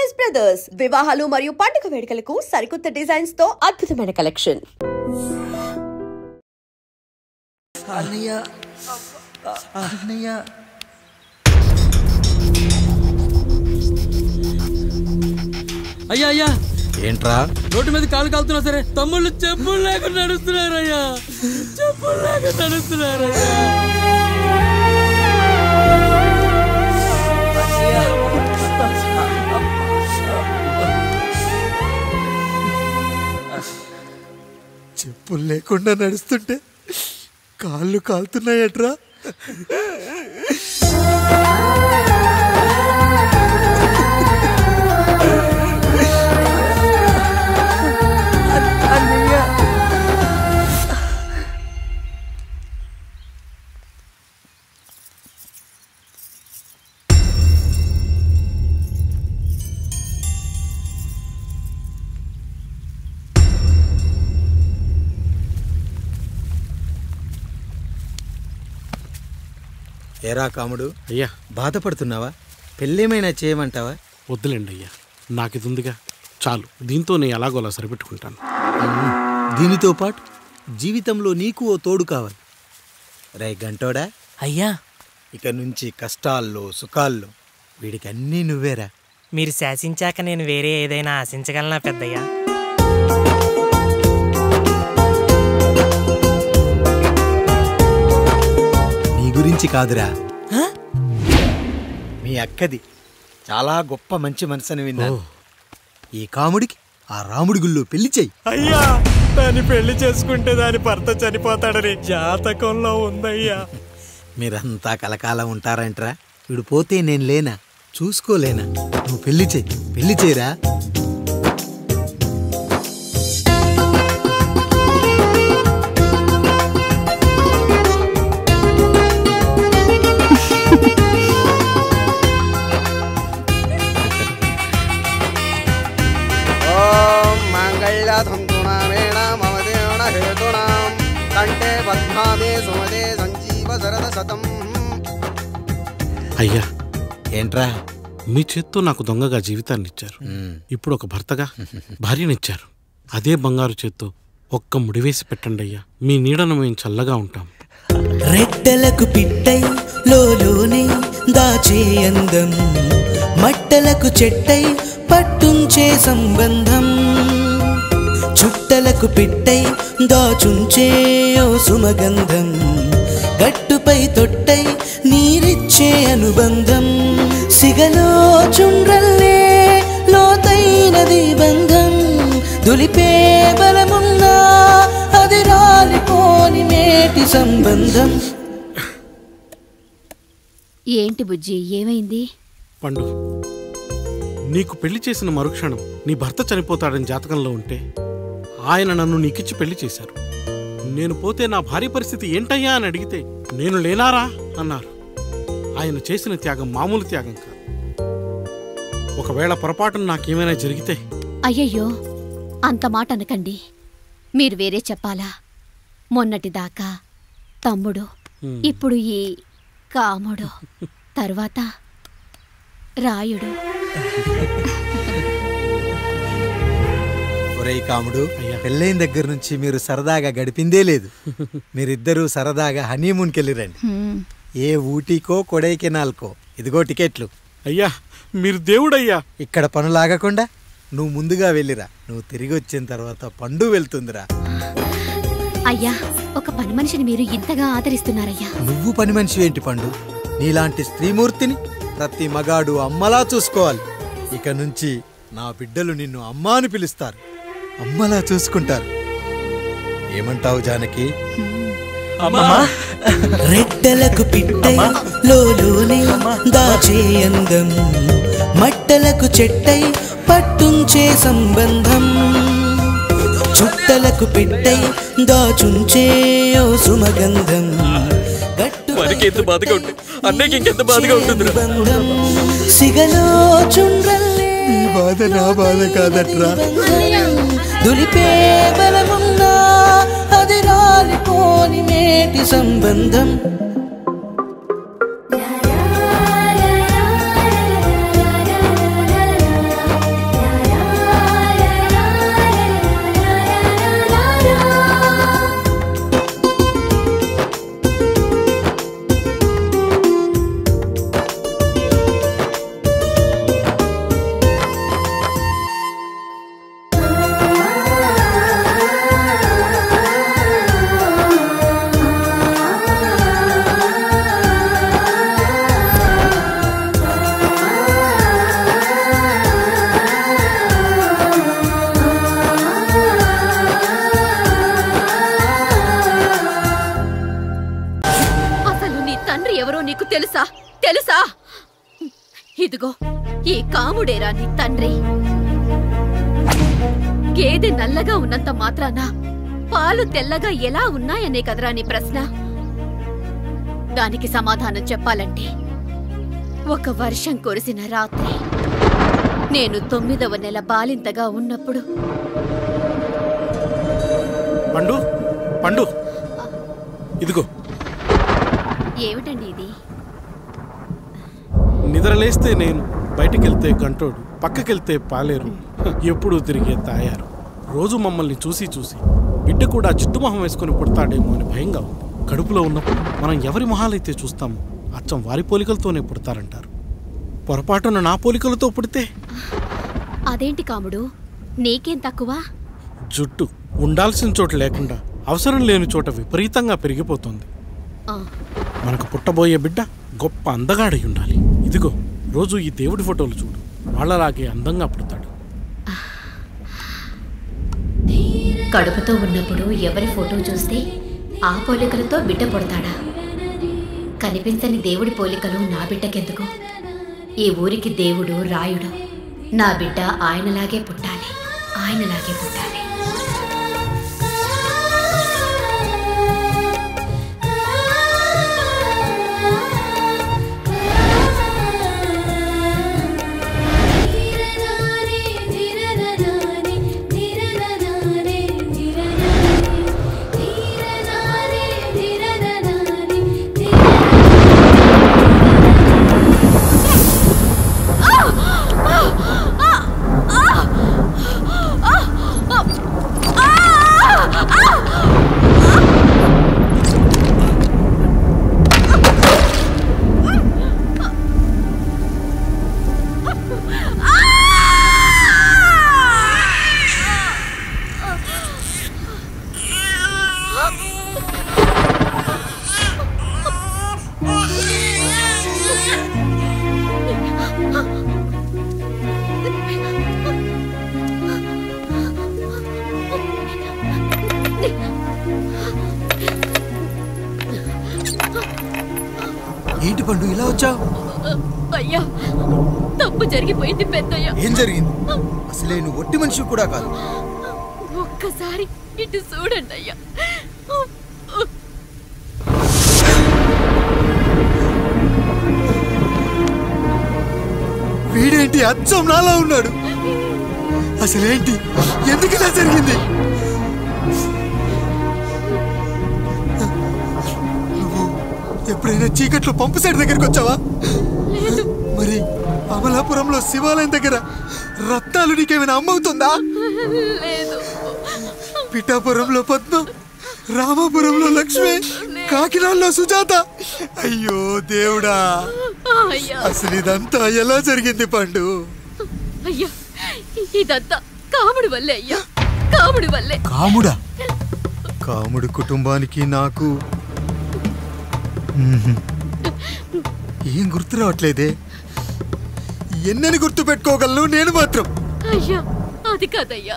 Choice brothers వివాహాలు మరియు పండుగ వేడుకలకు సరికొత్త డిజైన్స్ తో అద్భుతమైన కలెక్షన్. అయ్యా అయ్యా ఏంట్రా రోడ్డు మీద కాలు కాలుతున్నా సరే తమ్ముళ్ళు చెప్పులు లేకుండా నడుస్తున్నారయ్యా, చెప్పులు లేకుండా నడుస్తున్నారయ్యా. చెప్పులు లేకుండా నడుస్తుంటే కాళ్ళు కాలుతున్నాయట్రా. ఏరా కాముడు, అయ్యా బాధపడుతున్నావా? పెళ్ళేమైనా చేయమంటావా? వద్దులేండి అయ్యా, నాకు ఇది ఉందిగా చాలు, దీంతో నేను ఎలాగోలా సరిపెట్టుకుంటాను. దీనితో పాటు జీవితంలో నీకు ఓ తోడు కావాలి. రే గంటోడా అయ్యా, ఇక నుంచి కష్టాల్లో సుఖాల్లో వీడికి అన్నీ నువ్వేరా. మీరు శాసించాక నేను వేరే ఏదైనా ఆశించగలనా పెద్దయ్యా? నీ గురించి కాదురా, మీ అక్కది చాలా గొప్ప మంచి మనసుని విన్నాను. ఈ కాముడికి ఆ రాముడి గుళ్ళో పెళ్లి చెయ్యి. అయ్యా, దాన్ని పెళ్లి చేసుకుంటే దాని భర్త చనిపోతాడని జాతకంలో ఉందయ్యా. మీరంతా కలకాలం ఉంటారంట్రా. వీడు పోతే నేను లేనా, చూసుకోలేనా? నువ్వు పెళ్లి చెయ్యి, పెళ్లి చేయరా. అయ్యా ఏంట్రా? మీ చేత్తో నాకు దొంగగా జీవితాన్ని ఇచ్చారు, ఇప్పుడు ఒక భర్తగా భార్యనిచ్చారు. అదే బంగారు చేత్తో ఒక్క ముడివేసి పెట్టండి అయ్యా, మీ నీడను మేము చల్లగా ఉంటాం. రెట్టలకు పిట్టై లోలోనే దాచే అందం, మట్టలకు చెట్టై పట్టుంచే సంబంధం, చుట్టలకు పిట్టై దాచుంచే ఓ సుమగంధం, గట్టుపై తొట్టై నీరిచ్చే అనుబంధం, సిగలో చుండ్రల్లే లోతైనది బంధం, దులిపే బలమున్నా అది రాలిపోని మేటి సంబంధం. ఏంటి బుజ్జి, ఏమైంది? పండు, నీకు పెళ్లి చేసిన మరుక్షణం నీ భర్త చనిపోతాడని జాతకంలో ఉంటే ఆయన నన్ను నీకిచ్చి పెళ్లి చేశారు. నేను పోతే నా భార్య పరిస్థితి ఏంటయ్యా అని అడిగితే నేను లేనారా అన్నారు. ఆయన చేసిన త్యాగం మామూలు త్యాగం కాదు. ఒకవేళ పొరపాటున నాకేమైనా జరిగితే? అయ్యయ్యో, అంత మాట అనకండి. మీరు వేరే చెప్పాలా? మొన్నటిదాకా తమ్ముడు, ఇప్పుడు ఈ కాముడు, తర్వాత రాయుడు. ఒరేయ్ కాముడు, పెళ్ళైన దగ్గర నుంచి మీరు సరదాగా గడిపిందే లేదు. మీరిద్దరూ సరదాగా హనీమూన్కి వెళ్ళిరండి. ఏ ఊటీకో కొడైకెనాల్కో. ఇదిగో టికెట్లు. అయ్యా, మీరు దేవుడయ్యా. ఇక్కడ పనులాగకుండా నువ్వు ముందుగా వెళ్ళిరా. నువ్వు తిరిగి వచ్చిన తర్వాత పండు వెళ్తుందిరా. అయ్యా, ఒక పని మనిషిని మీరు ఇంతగా ఆదరిస్తున్నారయ్యా. నువ్వు పని మనిషి ఏంటి పండు? నీలాంటి స్త్రీమూర్తిని ప్రతి మగాడు అమ్మలా చూసుకోవాలి. ఇక నుంచి నా బిడ్డలు నిన్ను అమ్మ అని పిలుస్తారు, అమ్మలా చూసుకుంటారు. ఏమంటావు జానకి? రెట్టలకు పిట్టై లోలోనే దాచే అందం, మట్టలకు చెట్టై పట్టుంచే సంబంధం, చుట్టలకు పిట్టై దాచుంచే ఓ సుమగంధం, ఎంత బాధగా ఉంటుంది అన్నయ్యకి ఇంకెంత బాధగా ఉంటుంది. సిగలో చుండ్రల్లే ఈ బాధ నా బాధ కాదట్రా. దులిపే బలమున్నా అది రాలిపోని మేటి సంబంధం. ఇదిగో ఈ కాముడేరా నీ తండ్రి. గేదె నల్లగా ఉన్నంత మాత్రాన పాలు తెల్లగా ఎలా ఉన్నాయనే కదరా నీ ప్రశ్న. దానికి సమాధానం చెప్పాలంటే ఒక వర్షం కురిసిన రాత్రి నేను 9వ నెల బాలింతగా ఉన్నప్పుడు. పండు పండు ఇదిగో. ఏమిటండి ఇది? నిద్రలేస్తే నేను, బయటికెళ్తే గంటోడు, పక్కకెళ్తే పాలేరు, ఎప్పుడూ తిరిగే తాయారు. రోజు మమ్మల్ని చూసి చూసి బిడ్డ కూడా జిడ్డుమొహం వేసుకుని పుడతాడేమో అని భయంగా ఉంది. కడుపులో ఉన్నప్పుడు మనం ఎవరి మొహాలైతే చూస్తామో అచ్చం వారి పోలికలతోనే పుడతారంటారు. పొరపాటున నా పోలికలతో పుడితే? అదేంటి కాముడు, నీకేం తక్కువ? జుట్టు ఉండాల్సిన చోట లేకుండా అవసరం లేని చోట విపరీతంగా పెరిగిపోతుంది. మనకు పుట్టబోయే బిడ్డ గొప్ప అందగాడై ఉండాలి. ఇదిగో రోజు ఈ దేవుడి ఫోటోలు చూడు, వాళ్ళలాగే అందంగా పుడతాడు. కడుపుతో ఉన్నప్పుడు ఎవరి ఫోటో చూస్తే ఆ పోలికలతో బిడ్డ పుడతాడా? కనిపించని దేవుడి పోలికలు నా బిడ్డకెందుకు? ఈ ఊరికి దేవుడు రాయుడు. నా బిడ్డ ఆయనలాగే పుట్టాలి, ఆయనలాగే పుట్టాలి. ఏంటి పండు ఇలా వచ్చావు? అయ్యా, తప్పు జరిగిపోయింది పెద్దయ్యా. ఏం జరిగింది? అసలే నువ్వు ఒట్టి మనిషి కూడా కాదు. ఒక్కసారి ఇటు చూడండి అయ్యా. వీడేంటి అచ్చం నాలా ఉన్నాడు? అసలేంటి, ఎందుకు ఇలా జరిగింది? ఎప్పుడైనా చీకట్లో పంపు సైడ్ దగ్గరికి వచ్చావా? మరి అమలాపురంలో శివాలయం దగ్గర రత్నాలు నీకేమైనా అమ్మవుతుందా? పిఠాపురంలో పద్మ, రామాపురంలో లక్ష్మి, కాకినాడలో సుజాత. అయ్యో దేవుడా, అసలు ఇదంతా ఎలా జరిగింది పండు? అయ్యా, ఇదంతా కాముడి వల్లే అయ్యా, కాముడి వల్లే. కాముడా? కాముడి కుటుంబానికి నాకు ఏం గుర్తు రావట్లేదే. ఎన్నని గుర్తు పెట్టుకోగలను నేను మాత్రం? అయ్యా, అది కాదయ్యా.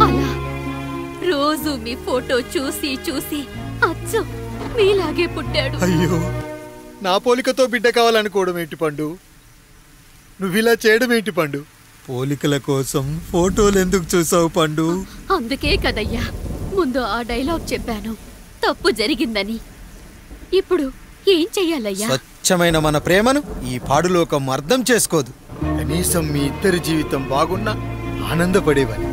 అలా రోజు మీ ఫోటో చూసి చూసి అచ్చం మీలాగే పుట్టాడు. అయ్యో, నా పోలికతో బిడ్డ కావాలనుకోవడం ఏంటి పండు? నువ్విలా చేయడం ఏంటి పండు? పోలికల కోసం ఫోటోలు ఎందుకు చూసావు పండు? అందుకే కదయ్యా ముందు ఆ డైలాగ్ చెప్పాను, తప్పు జరిగిందని. ఇప్పుడు ఏం చెయ్యాలయ్యా? స్వచ్ఛమైన మన ప్రేమను ఈ పాడులోకం అర్థం చేసుకోదు. కనీసం మీ ఇద్దరి జీవితం బాగున్నా ఆనందపడేవాని.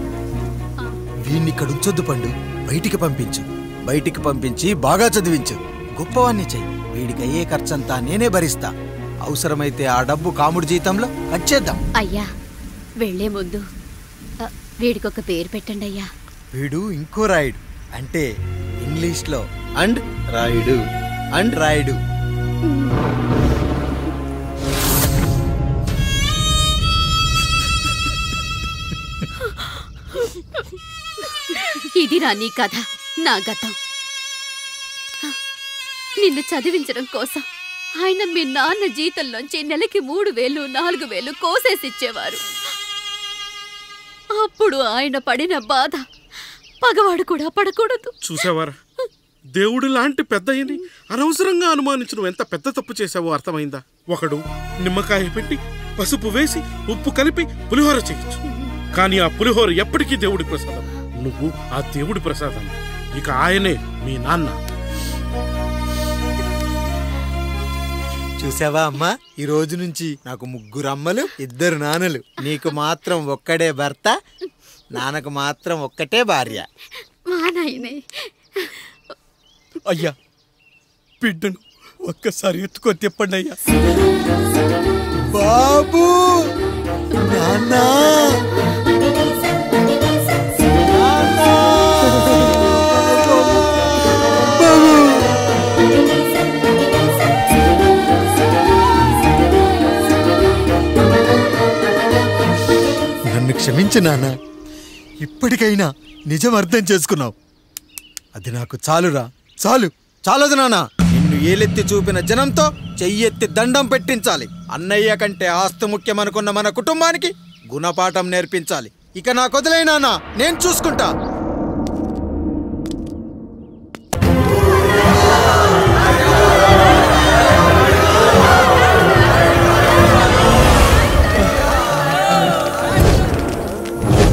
వీణ్ణి ఇక్కడ ఉంచొద్దు పండు, బయటికి పంపించు. బయటికి పంపించి బాగా చదివించు, గొప్పవాణ్ణి చెయ్యి. వీడికి అయ్యే ఖర్చంతా నేనే భరిస్తా. అవసరమైతే ఆ డబ్బు కాముడి జీతంలో వచ్చేద్దాం. అయ్యా, వెళ్లే ముందు వీడికొక పేరు పెట్టండి అయ్యా. వీడు ఇంకో రాయుడు, అంటే ఇంగ్లీష్లో అండ్ రాయుడు, అండ్ రాయుడు. ఇది రా నీ కథ, నా గతం. నిన్ను చదివించడం కోసం ఆయన మీ నాన్న జీతంలోంచి నెలకి 3000, 4000 కోసేసిచ్చేవారు. అప్పుడు ఆయన పడిన బాధ పగవాడు కూడా పడకూడదు. చూసావారా, దేవుడు లాంటి పెద్దయ్యని అనవసరంగా అనుమానించడం ఎంత పెద్ద తప్పు చేశావో అర్థమైందా? ఒకడు నిమ్మకాయ పెట్టి పసుపు వేసి ఉప్పు కలిపి పులిహోర చేయొచ్చు, కానీ ఆ పులిహోర ఎప్పటికీ దేవుడి ప్రసాదం. నువ్వు ఆ దేవుడి ప్రసాదం. ఇక ఆయనే మీ నాన్న. చూసావా అమ్మా, ఈ రోజు నుంచి నాకు 3 అమ్మలు 2 నాన్నలు. నీకు మాత్రం ఒక్కడే భర్త, నాన్నకు మాత్రం ఒక్కటే భార్య. అయ్యా, బిడ్డను ఒక్కసారి ఎత్తుకొని తిప్పండి అయ్యా. బాబు, నాన్న, నన్ను క్షమించు నాన్న. ఇప్పటికైనా నిజం అర్థం చేసుకున్నావు. అది నాకు చాలురా, చాలదు నాన్న. నిన్ను ఏలెత్తి చూపిన జనంతో చెయ్యెత్తి దండం పెట్టించాలి. అన్నయ్య కంటే ఆస్తి ముఖ్యమనుకున్న మన కుటుంబానికి గుణపాఠం నేర్పించాలి. ఇక నాకు వదిలే నాన్న, నేను చూసుకుంటా.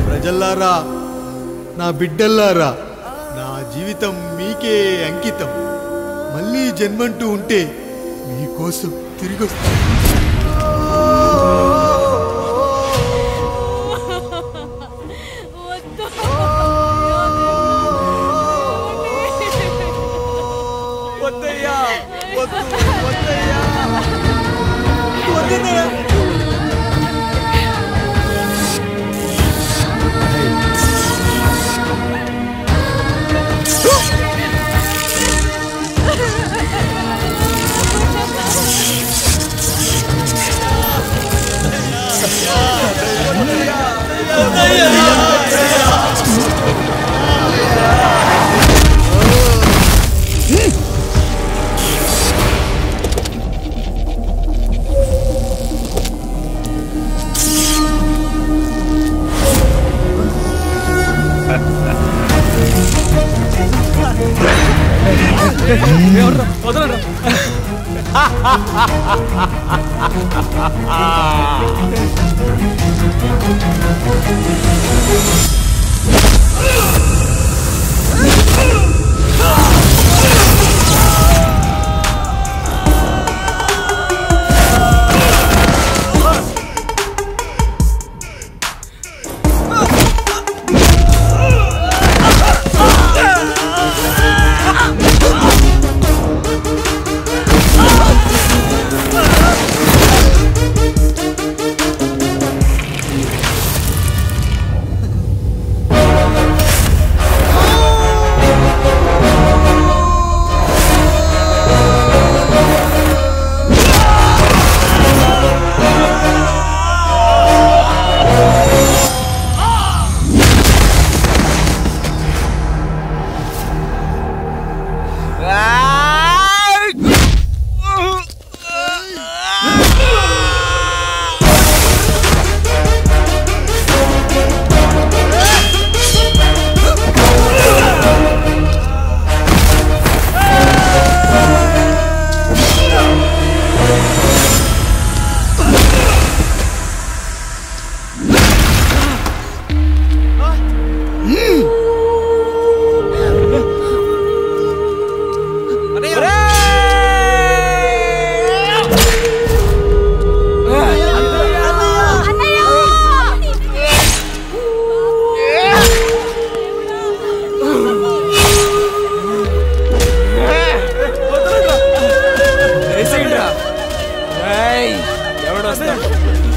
ప్రజల్లారా, నా బిడ్డల్లారా, నా జీవితం మీకే అంకితం. మళ్ళీ జన్మంటూ ఉంటే మీకోసం తిరిగి వస్తాను. వద్దయ్యా, వద్దయ్యా, వద్దయ్యా.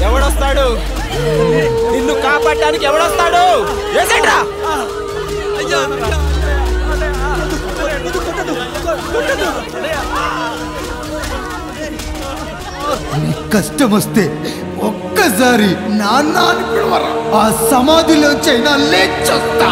ఎవడొస్తాడు? నిన్ను కాపాడటానికి ఎవడొస్తాడు? ఏసేట్రా? కష్టం వస్తే ఒక్కసారి నాన్న అని పిలవరా, ఆ సమాధిలోంచైనా లేచొస్తా.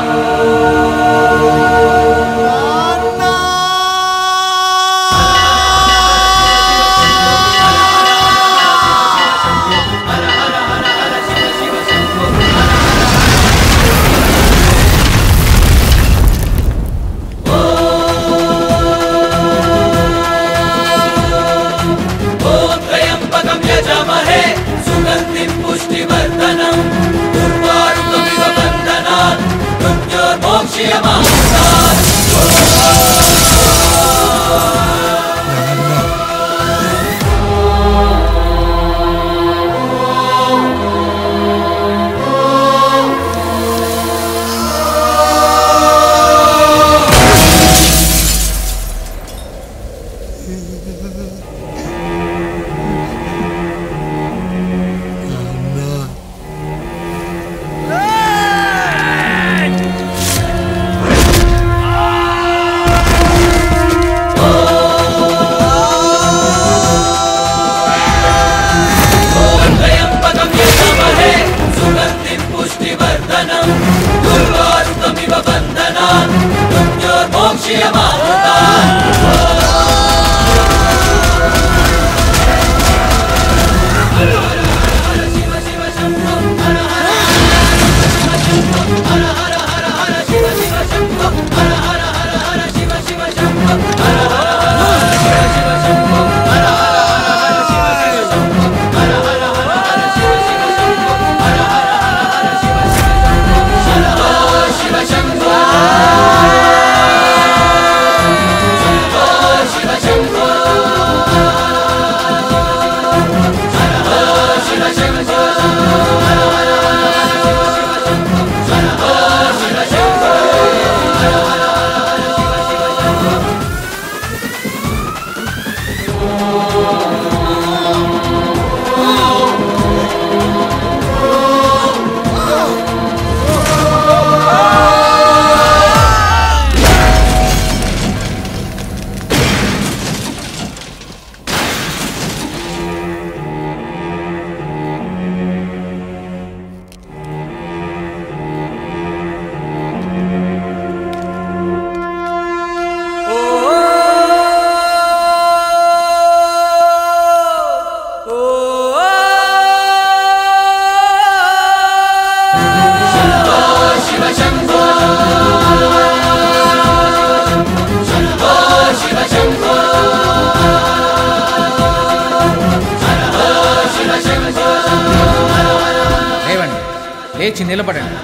లేచి నిలబడండి,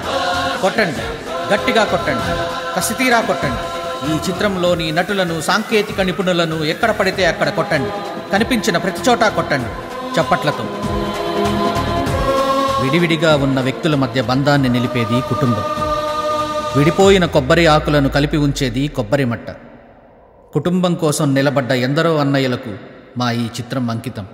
కొట్టండి, గట్టిగా కొట్టండి, కసితీరా కొట్టండి. ఈ చిత్రంలోని నటులను, సాంకేతిక నిపుణులను ఎక్కడ పడితే అక్కడ కొట్టండి. కనిపించిన ప్రతి చోట కొట్టండి చప్పట్లతో. విడివిడిగా ఉన్న వ్యక్తుల మధ్య బంధాన్ని నిలిపేది కుటుంబం. విడిపోయిన కొబ్బరి ఆకులను కలిపి ఉంచేది కొబ్బరి మట్ట. కుటుంబం కోసం నిలబడ్డ ఎందరో అన్నయ్యలకు మా ఈ చిత్రం అంకితం.